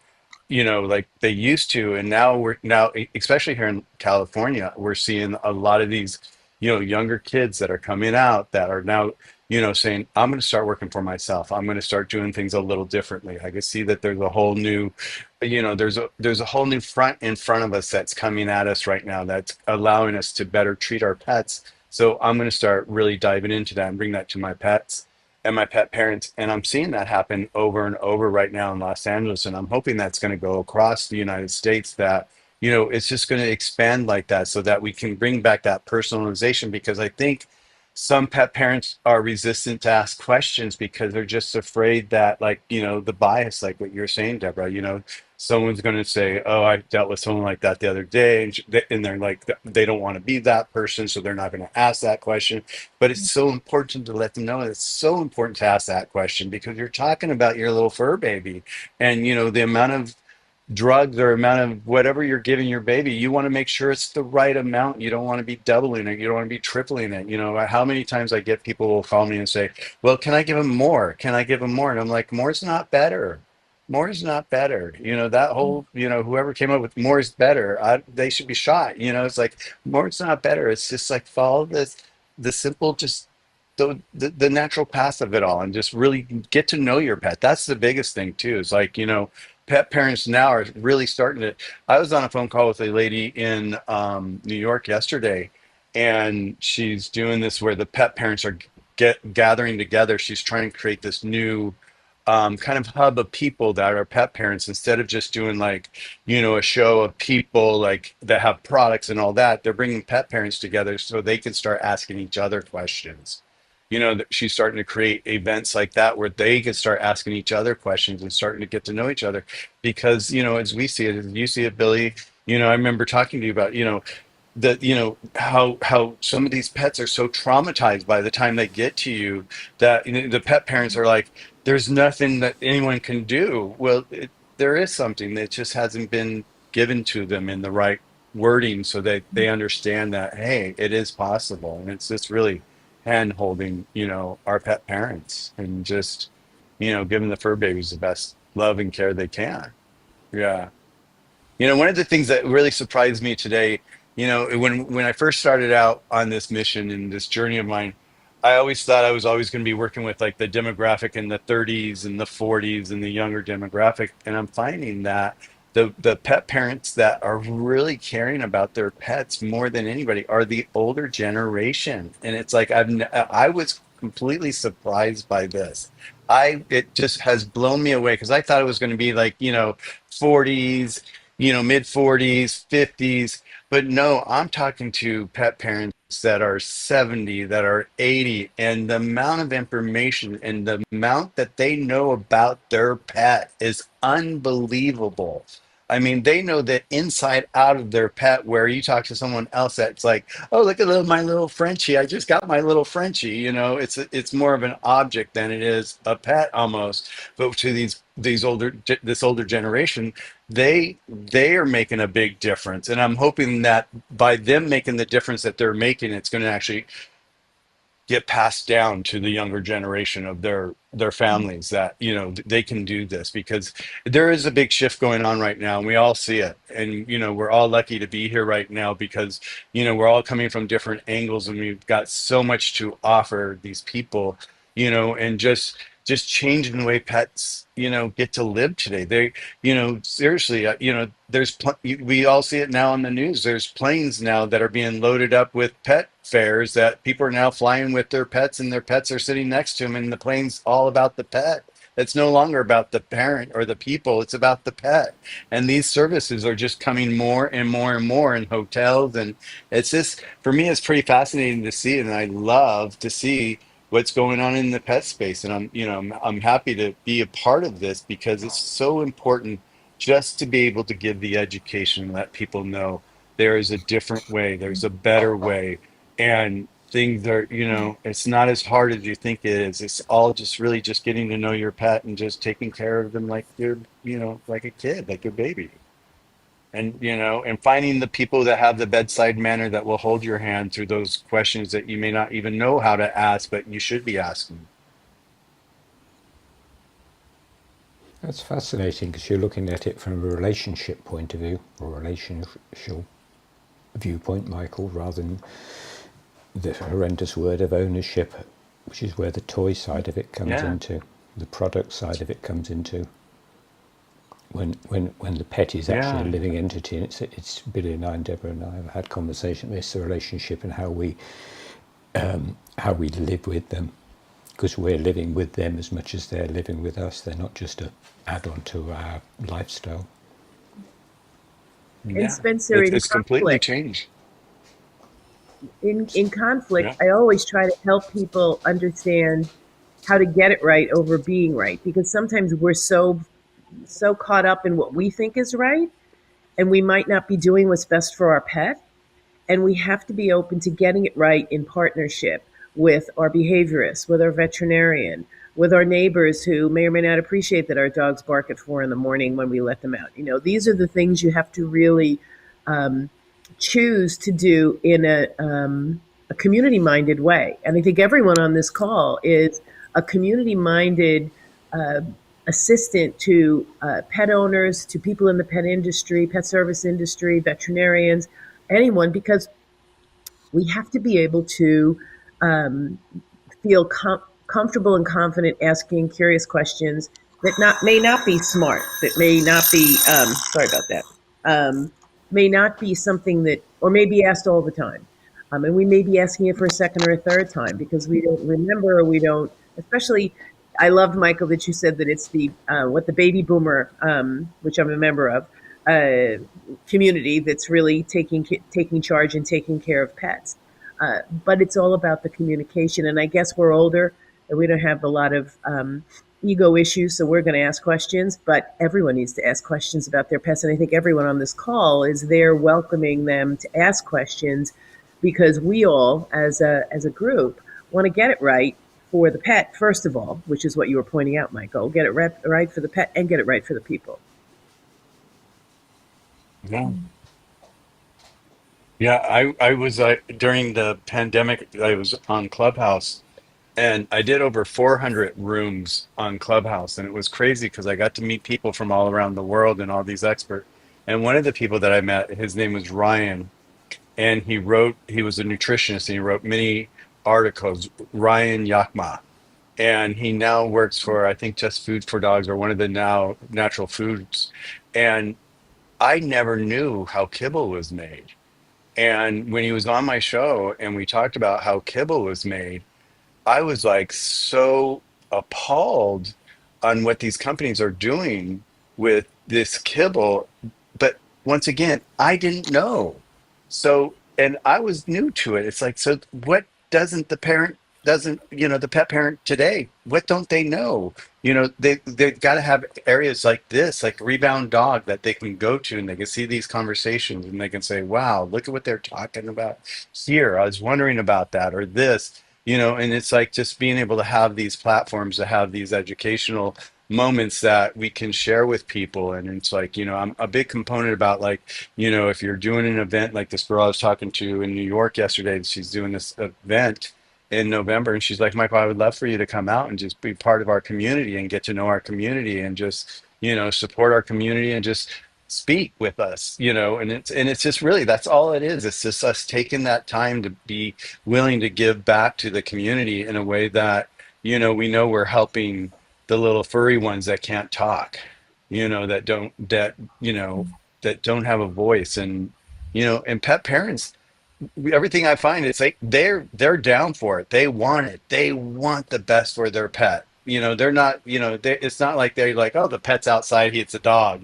like they used to. And now especially here in California, we're seeing a lot of these, younger kids that are coming out that are now, saying, I'm going to start working for myself. I'm going to start doing things a little differently. I can see that there's a whole new, there's a whole new front in front of us that's coming at us right now that's allowing us to better treat our pets. So I'm going to start really diving into that and bring that to my pets and my pet parents. And I'm seeing that happen over and over right now in Los Angeles. And I'm hoping that's going to go across the United States, that, it's just going to expand like that so that we can bring back that personalization. Because I think some pet parents are resistant to ask questions because they're just afraid that, like, the bias, like what you're saying, Deborah, someone's going to say, oh, I dealt with someone like that the other day. And they're like, they don't want to be that person. So they're not going to ask that question. But it's so important to let them know it's so important to ask that question, because you're talking about your little fur baby. And, the amount of drugs or amount of whatever you're giving your baby, you want to make sure it's the right amount. You don't want to be doubling it. You don't want to be tripling it. How many times I get people will call me and say, well, can I give them more? Can I give them more? And I'm like, more's not better. More is not better. That whole, whoever came up with more is better, they should be shot. It's like, more is not better. It's just like, follow the simple, just the natural path of it all, and just really get to know your pet. That's the biggest thing too. Is like, pet parents now are really starting to. I was on a phone call with a lady in New York yesterday, and she's doing this where the pet parents are gathering together. She's trying to create this new kind of hub of people that are pet parents, instead of just doing like, a show of people like that have products and all that. They're bringing pet parents together so they can start asking each other questions. She's starting to create events like that where they can start asking each other questions and starting to get to know each other. Because, as we see it, as you see it, Billie, I remember talking to you about, that, how some of these pets are so traumatized by the time they get to you, that, the pet parents are like, there's nothing that anyone can do. Well, there is something that just hasn't been given to them in the right wording, so that they understand that, hey, it is possible. And it's just really hand holding, our pet parents, and just, giving the fur babies the best love and care they can. Yeah. One of the things that really surprised me today When I first started out on this mission and this journey of mine, I always thought I was always going to be working with like the demographic in the 30s and the 40s and the younger demographic. And I'm finding that the pet parents that are really caring about their pets more than anybody are the older generation. And it's like I was completely surprised by this. It just has blown me away because I thought it was going to be like, 40s, mid 40s, 50s. But no, I'm talking to pet parents that are 70, that are 80, and the amount of information and the amount that they know about their pet is unbelievable. I mean, they know the inside out of their pet, where you talk to someone else that's like, oh, look at my little Frenchie. I just got my little Frenchie. It's more of an object than it is a pet almost. But to this older generation, they are making a big difference, and I'm hoping that by them making the difference that they're making, it's going to actually get passed down to the younger generation of their families, that they can do this, because there is a big shift going on right now and we all see it. And we're all lucky to be here right now because we're all coming from different angles and we've got so much to offer these people, and just changing the way pets get to live today. They seriously, we all see it now on the news. There's planes now that are being loaded up with pet fares, that people are now flying with their pets and their pets are sitting next to them, and the plane's all about the pet. It's no longer about the parent or the people, it's about the pet. And these services are just coming more and more and more in hotels. And it's just, for me, it's pretty fascinating to see. And I love to see what's going on in the pet space. And I'm happy to be a part of this because it's so important just to be able to give the education and let people know there is a different way, there's a better way. And things are, it's not as hard as you think it is. It's all just really just getting to know your pet and just taking care of them like you're, like a kid, like your baby. And finding the people that have the bedside manner that will hold your hand through those questions that you may not even know how to ask, but you should be asking. That's fascinating because you're looking at it from a relationship point of view, or relational viewpoint, Michael, rather than the horrendous word of ownership, which is where the toy side of it comes Yeah. into, the product side of it comes into. When the pet is actually a Yeah. living entity, and it's Billie and I and Debra and I have had conversation. It's the relationship and how we live with them, because we're living with them as much as they're living with us. They're not just an add-on to our lifestyle. And Yeah. Spencer, It's, in it's completely conflict, changed. in conflict, Yeah. I always try to help people understand how to get it right over being right, because sometimes we're so caught up in what we think is right, and we might not be doing what's best for our pet. And we have to be open to getting it right in partnership with our behaviorists, with our veterinarian, with our neighbors who may or may not appreciate that our dogs bark at 4 in the morning when we let them out. These are the things you have to really um, choose to do in a community minded way. And I think everyone on this call is a community minded uh, assistant to pet owners, to people in the pet industry, pet service industry, veterinarians, anyone, because we have to be able to um, feel comfortable and confident asking curious questions that may not be smart, that may not be sorry about that, may not be something that, or may be asked all the time. And we may be asking it for a second or a third time because we don't remember, or we don't, especially. I loved, Michael, that you said that it's the what the baby boomer, which I'm a member of, uh, community that's really taking charge and taking care of pets. But it's all about the communication. And I guess we're older and we don't have a lot of ego issues, so we're going to ask questions. But everyone needs to ask questions about their pets, and I think everyone on this call is there welcoming them to ask questions, because we all, as a group, want to get it right for the pet first of all, which is what you were pointing out, Michael. Get it right for the pet and get it right for the people. Yeah. Yeah. I was during the pandemic, I was on Clubhouse. And I did over 400 rooms on Clubhouse, and it was crazy because I got to meet people from all around the world and all these experts. And one of the people that I met, his name was Ryan, and he was a nutritionist and he wrote many articles, Ryan Yakma. And he now works for, I think, Just Food for Dogs or one of the now natural foods. And I never knew how kibble was made. And when he was on my show and we talked about how kibble was made, I was like so appalled on what these companies are doing with this kibble. But once again, I didn't know. So, and I was new to it. It's like, so what doesn't the parent, doesn't, the pet parent today, what don't they know? They've got to have areas like this, like Rebound Dog, that they can go to and they can see these conversations and they can say, wow, look at what they're talking about here. I was wondering about that or this, and it's like just being able to have these platforms to have these educational moments that we can share with people. And it's like, I'm a big component about like, if you're doing an event like this girl I was talking to in New York yesterday, she's doing this event in November, and she's like, Michael, I would love for you to come out and just be part of our community and get to know our community and just, support our community and just speak with us, and it's just really, that's all it is. It's just us taking that time to be willing to give back to the community in a way that, we know we're helping the little furry ones that can't talk, that don't have a voice. And and pet parents, everything I find, it's like they're down for it. They want it. They want the best for their pet. They're not, it's not like they're like, oh, the pet's outside, it's a dog.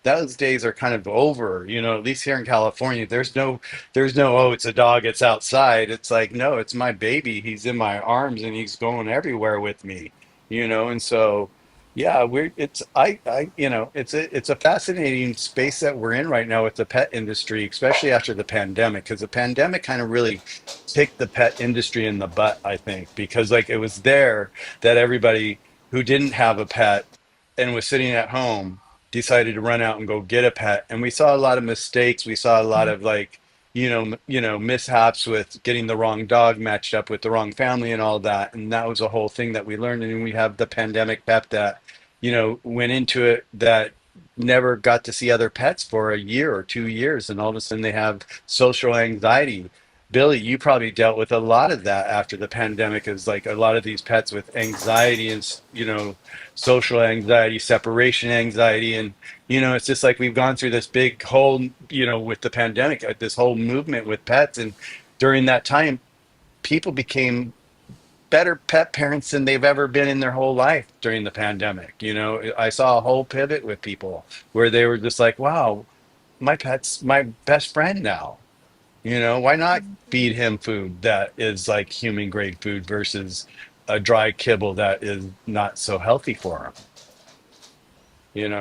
Those days are kind of over. At least here in California, there's no, oh, it's a dog, it's outside. It's like, no, it's my baby. He's in my arms and he's going everywhere with me. And so, yeah, it's a fascinating space that we're in right now with the pet industry, especially after the pandemic, because the pandemic kind of really kicked the pet industry in the butt, I think, because like it was there that everybody who didn't have a pet and was sitting at home decided to run out and go get a pet. And we saw a lot of mistakes. We saw a lot of like, mishaps with getting the wrong dog matched up with the wrong family and all that. And that was a whole thing that we learned. And we have the pandemic pet that, went into it, that never got to see other pets for a year or 2 years. And all of a sudden they have social anxiety. Billie, you probably dealt with a lot of that after the pandemic, is like a lot of these pets with anxiety and, social anxiety, separation anxiety. And, it's just like we've gone through this big whole, with the pandemic, this whole movement with pets. And during that time, people became better pet parents than they've ever been in their whole life during the pandemic. I saw a whole pivot with people where they were just like, wow, my pet's my best friend now. Why not feed him food that is like human grade food versus a dry kibble that is not so healthy for him?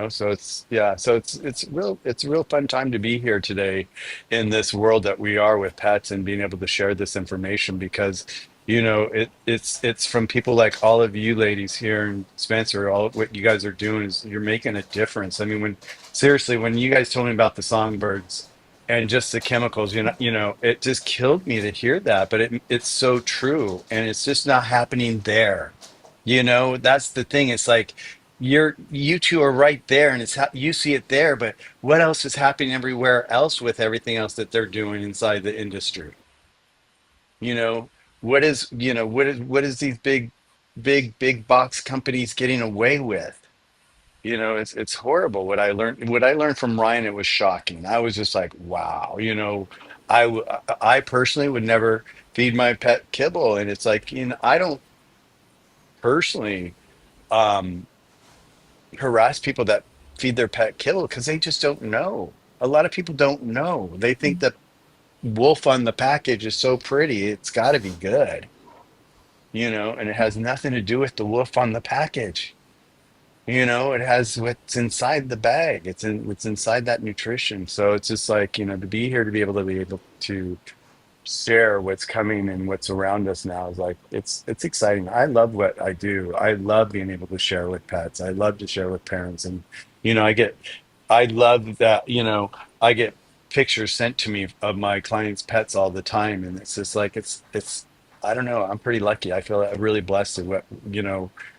So it's, yeah, so it's a real fun time to be here today in this world that we are with pets and being able to share this information, because it's from people like all of you ladies here in Spencer. All of what you guys are doing is you're making a difference. I mean, when you guys told me about the songbirds and just the chemicals, it just killed me to hear that, but it's so true, and it's just not happening there. That's the thing. It's like you two are right there, and you see it there, but what else is happening everywhere else with everything else that they're doing inside the industry? You know, what is these big box companies getting away with? It's horrible. What I learned from Ryan, it was shocking. I was just like, wow. I personally would never feed my pet kibble, and it's like, I don't personally um harass people that feed their pet kibble because they just don't know. A lot of people don't know. They think that wolf on the package is so pretty, it's got to be good, and it has nothing to do with the wolf on the package. It has what's inside the bag. What's inside that nutrition. So it's just like, to be here, to be able to share what's coming and what's around us now is like, it's exciting. I love what I do. I love being able to share with pets. I love to share with parents. And you know i get I love that, I get pictures sent to me of my clients' pets all the time, and it's just like, it's I don't know, I'm pretty lucky. I feel really blessed in what,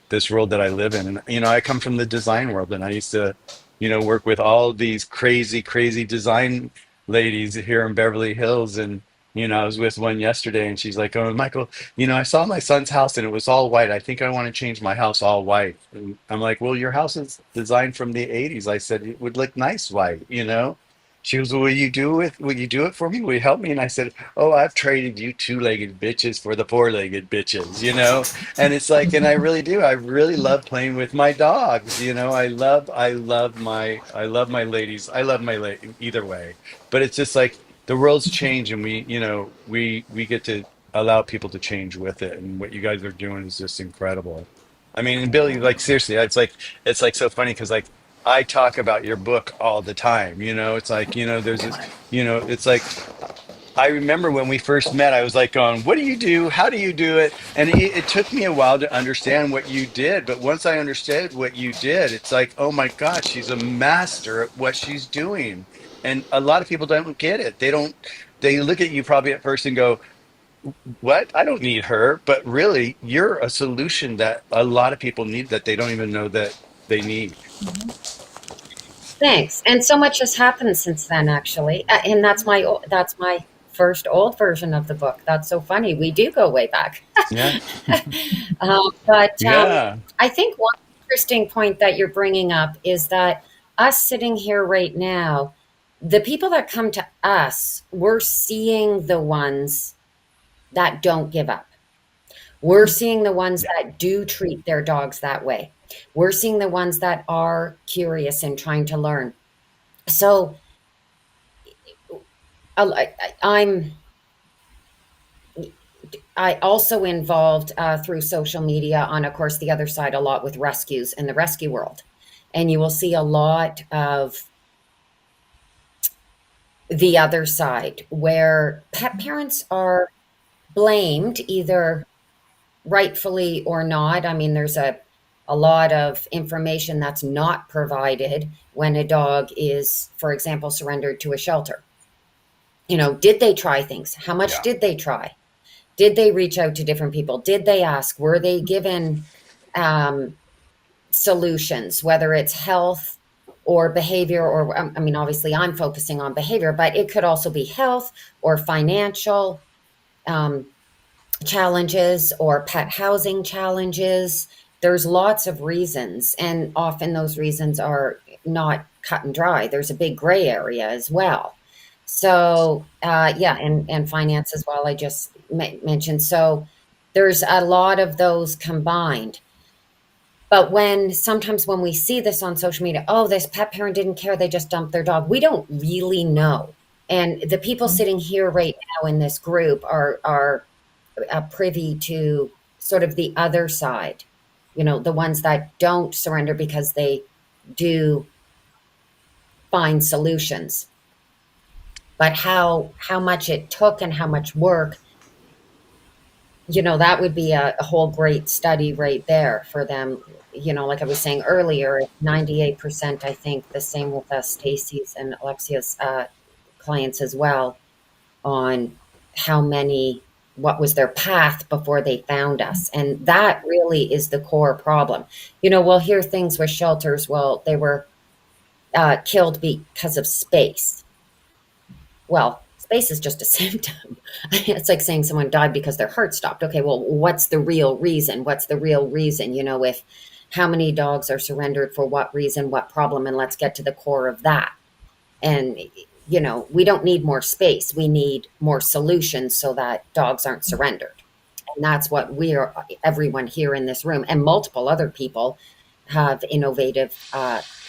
this world that I live in. And I come from the design world, and I used to, work with all these crazy design ladies here in Beverly Hills, and I was with one yesterday, and she's like, "Oh, Michael, I saw my son's house and it was all white. I think I want to change my house all white." And I'm like, "Well, your house is designed from the '80s." I said it would look nice white. She was, will you do it for me? Will you help me? And I said, "Oh, I've traded you two-legged bitches for the four-legged bitches." And it's like, and I really do. I really love playing with my dogs. I love my ladies. I love my either way. But it's just like the world's changed, and we get to allow people to change with it. And what you guys are doing is just incredible. I mean, and Billy, like seriously, it's like so funny because like I talk about your book all the time. It's like there's this, it's like I remember when we first met, I was like going, "What do you do? How do you do it?" And it took me a while to understand what you did. But once I understood what you did, it's like, oh my God, she's a master at what she's doing. And a lot of people don't get it. They look at you probably at first and go, "What? I don't need her." But really, you're a solution that a lot of people need that they don't even know that they need. Thanks. And so much has happened since then, actually. And that's my first old version of the book. That's so funny. We do go way back. Yeah. But Yeah. I think one interesting point that you're bringing up is that us sitting here right now, the people that come to us, we're seeing the ones that don't give up. We're seeing the ones that do treat their dogs that way. We're seeing the ones that are curious and trying to learn. So I'm I also involved through social media on, of course, the other side a lot with rescues in the rescue world. And you will see a lot of the other side where pet parents are blamed either rightfully or not. I mean, there's a lot of information that's not provided when a dog is, for example, surrendered to a shelter. Did they try things? How much Yeah. did they try? Did they reach out to different people? Did they ask? Were they given solutions, whether it's health or behavior? Or, I mean, obviously, I'm focusing on behavior, but it could also be health or financial challenges or pet housing challenges. There's lots of reasons, and often those reasons are not cut and dry. There's a big gray area as well. So, yeah, and finance as well, I just mentioned. So there's a lot of those combined. But sometimes when we see this on social media, oh, this pet parent didn't care, they just dumped their dog. We don't really know. And the people sitting here right now in this group are privy to sort of the other side, the ones that don't surrender because they do find solutions. But how much it took and how much work, that would be a whole great study right there for them. Like I was saying earlier, 98%, I think the same with Stacy's and Alexia's clients as well, on what was their path before they found us. And that really is the core problem. We'll hear things with shelters, well, they were killed because of space. Well, space is just a symptom. It's like saying someone died because their heart stopped. Okay, well, what's the real reason? What's the real reason? If how many dogs are surrendered for what reason, what problem, and let's get to the core of that. And we don't need more space. We need more solutions so that dogs aren't surrendered. And that's what everyone here in this room and multiple other people have innovative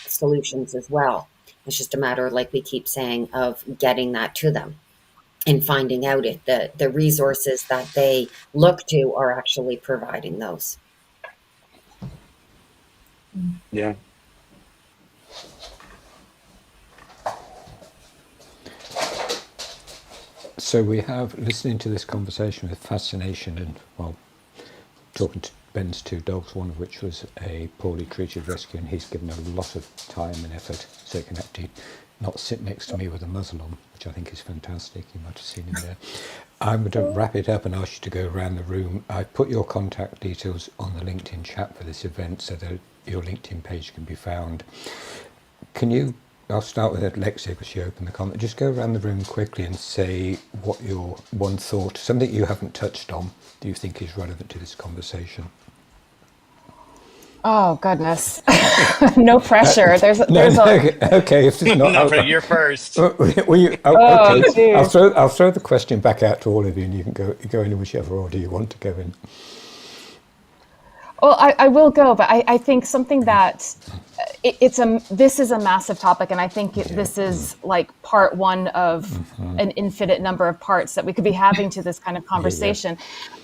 solutions as well. It's just a matter, like we keep saying, of getting that to them and finding out if the resources that they look to are actually providing those. Yeah. So we have, listening to this conversation with fascination and, well, talking to Ben's two dogs, one of which was a poorly treated rescue, and he's given a lot of time and effort so he can actually not sit next to me with a muzzle on, which I think is fantastic. You might have seen him there. I'm going to wrap it up and ask you to go around the room. I've put your contact details on the LinkedIn chat for this event so that your LinkedIn page can be found. Can you I'll start with Alexia because she opened the comment. Just go around the room quickly and say what your one thought, something you haven't touched on, do you think is relevant to this conversation? Oh goodness, no pressure. Okay. If it's not, No, but you're first. okay. geez. I'll throw the question back out to all of you, and you can go in whichever order you want to go in. Well, I will go, but I think something that this is a massive topic, and I think this is like part one of an infinite number of parts that we could be having to this kind of conversation.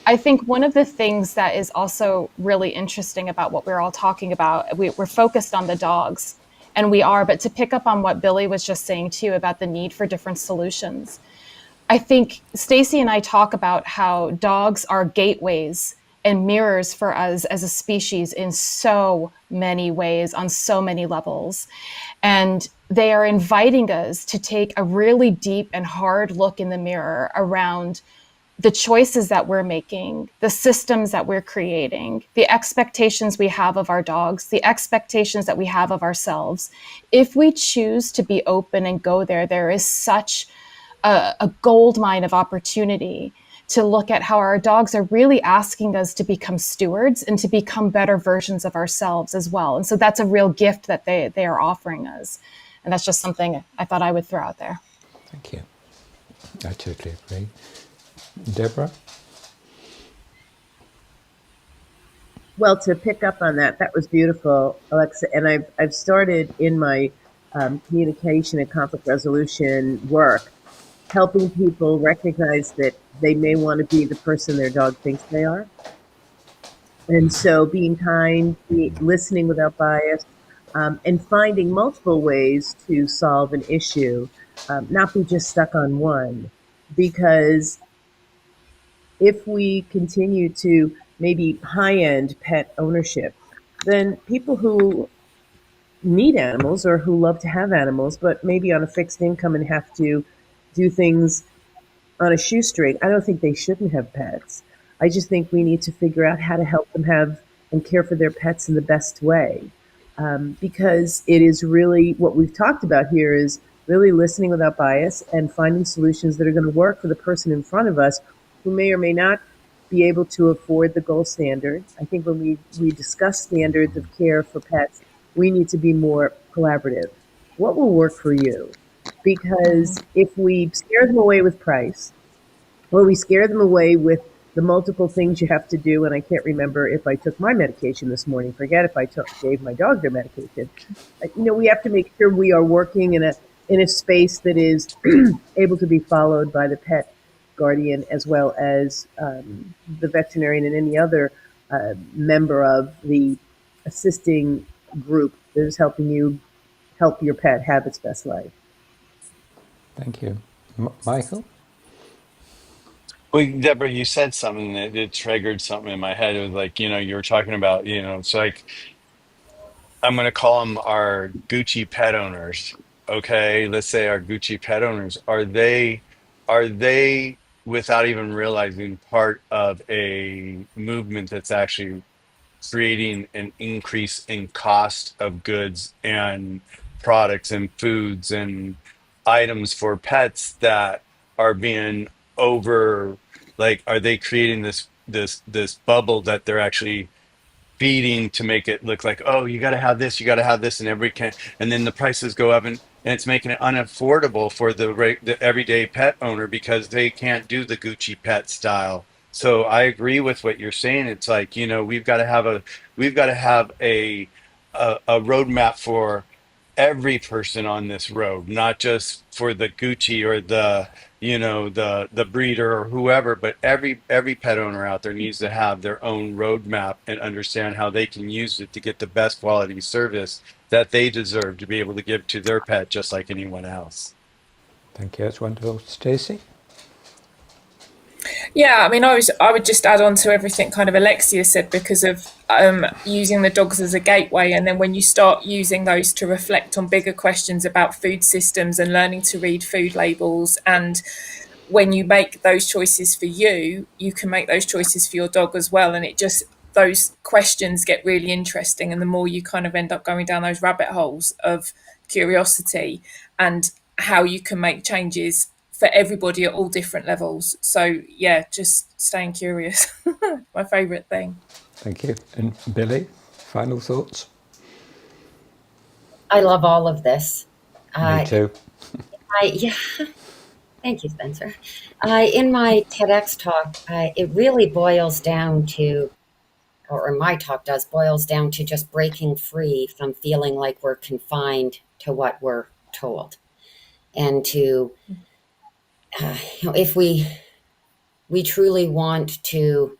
I think one of the things that is also really interesting about what we're all talking about, we're focused on the dogs, and we are, but to pick up on what Billie was just saying too about the need for different solutions. I think Stacey and I talk about how dogs are gateways and mirrors for us as a species in so many ways, on so many levels. And they are inviting us to take a really deep and hard look in the mirror around the choices that we're making, the systems that we're creating, the expectations we have of our dogs, the expectations that we have of ourselves. If we choose to be open and go there, there is such a gold mine of opportunity to look at how our dogs are really asking us to become stewards and to become better versions of ourselves as well. And so that's a real gift that they are offering us. And that's just something I thought I would throw out there. Thank you. I totally agree. Debra? Well, to pick up on that was beautiful, Alexia. And I've started in my communication and conflict resolution work, helping people recognize that they may want to be the person their dog thinks they are. And so being kind, listening without bias, and finding multiple ways to solve an issue, not be just stuck on one. Because if we continue to maybe high-end pet ownership, then people who need animals or who love to have animals, but maybe on a fixed income and have to do things on a shoestring, I don't think they shouldn't have pets. I just think we need to figure out how to help them have and care for their pets in the best way. Because it is really what we've talked about here is really listening without bias and finding solutions that are going to work for the person in front of us who may or may not be able to afford the gold standard. I think when we discuss standards of care for pets, we need to be more collaborative. What will work for you? Because if we scare them away with price, or we scare them away with the multiple things you have to do, and I can't remember if I took my medication this morning, forget if I gave my dog their medication. We have to make sure we are working in a space that is able to be followed by the pet guardian as well as the veterinarian and any other member of the assisting group that is helping you help your pet have its best life. Thank you. Michael? Well, Deborah, you said something that it triggered something in my head. It was like, you were talking about, it's like, I'm going to call them our Gucci pet owners. Okay. Let's say our Gucci pet owners. Are they, without even realizing, part of a movement that's actually creating an increase in cost of goods and products and foods and items for pets that are being over, like, are they creating this bubble that they're actually feeding to make it look like, oh, you got to have this, you got to have this, and every can, and then the prices go up, and it's making it unaffordable for the everyday pet owner because they can't do the Gucci pet style. So I agree with what you're saying. It's like, we've got to have a roadmap for every person on this road, not just for the Gucci or the breeder or whoever, but every pet owner out there needs to have their own roadmap and understand how they can use it to get the best quality service that they deserve to be able to give to their pet just like anyone else. Thank you. That's wonderful. Stacey? Yeah, I mean, I would just add on to everything kind of Alexia said because of using the dogs as a gateway, and then when you start using those to reflect on bigger questions about food systems and learning to read food labels, and when you make those choices for you, you can make those choices for your dog as well, and those questions get really interesting, and the more you kind of end up going down those rabbit holes of curiosity, and how you can make changes for everybody at all different levels. So yeah, just staying curious. My favourite thing. Thank you. And Billie, final thoughts? I love all of this. Me too. Yeah, thank you, Spencer. In my TEDx talk, it really boils down to, or my talk boils down to just breaking free from feeling like we're confined to what we're told. And to, if we truly want to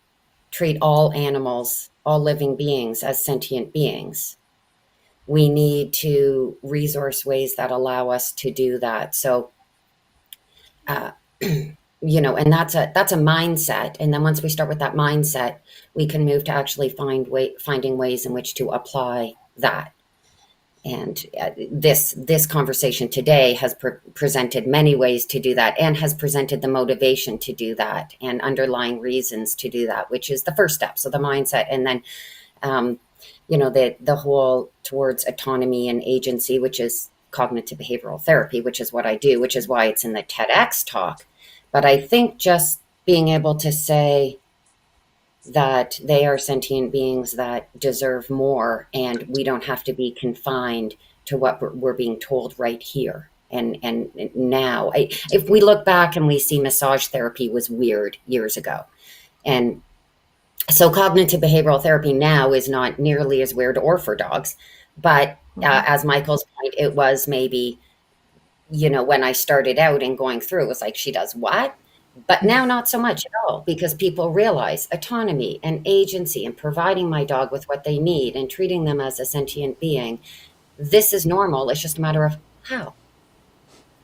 treat all animals, all living beings as sentient beings, we need to resource ways that allow us to do that. So, and that's a mindset. And then once we start with that mindset, we can move to actually finding ways in which to apply that. And this conversation today has presented many ways to do that, and has presented the motivation to do that and underlying reasons to do that, which is the first step. So the mindset, and then, the whole towards autonomy and agency, which is cognitive behavioral therapy, which is what I do, which is why it's in the TEDx talk. But I think just being able to say that they are sentient beings that deserve more, and we don't have to be confined to what we're being told right here and now. If we look back and we see massage therapy was weird years ago, and so cognitive behavioral therapy now is not nearly as weird, or for dogs, but as Michael's point, it was maybe, when I started out and going through, it was like, she does what? But now not so much at all, because people realize autonomy and agency and providing my dog with what they need and treating them as a sentient being. This is normal. It's just a matter of how.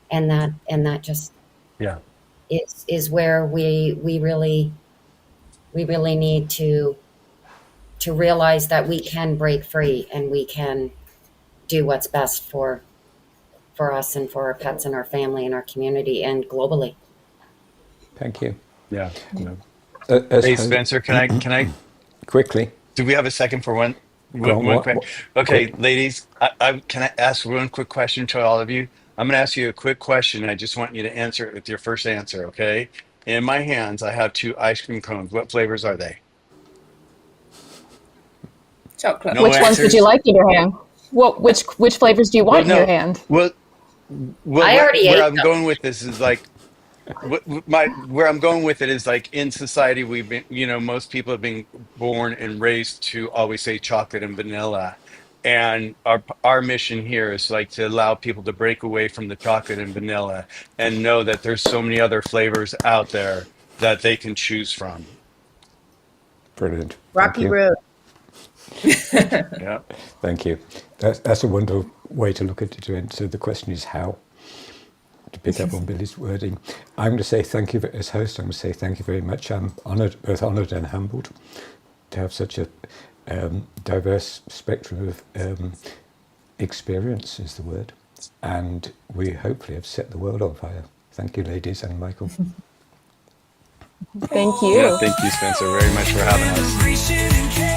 And that just is where we really need to realize that we can break free, and we can do what's best for us and for our pets and our family and our community and globally. Thank you. Yeah. Hey, Spencer, can I quickly? do we have a second for one quick? Okay, ladies, I can I ask one quick question to all of you? I'm going to ask you a quick question. I just want you to answer it with your first answer, okay? In my hands, I have 2 ice cream cones. What flavors are they? Chocolate. No Which ones would you like in your hand? Which flavors do you want in your hand? Well, I already ate where I'm them. going with this is like, where I'm going with it is like, in society we've been, most people have been born and raised to always say chocolate and vanilla, and our mission here is like to allow people to break away from the chocolate and vanilla and know that there's so many other flavors out there that they can choose from. Brilliant. Rocky Road. Yeah. Thank you. That's a wonderful way to look at it, to answer the question is how. To pick up on Billie's wording, I'm going to say thank you as host. I'm going to say thank you very much. I'm both honoured and humbled to have such a diverse spectrum of experience, is the word, and we hopefully have set the world on fire. Thank you, ladies, and Michael. Thank you. Yeah, thank you, Spencer, very much for having us.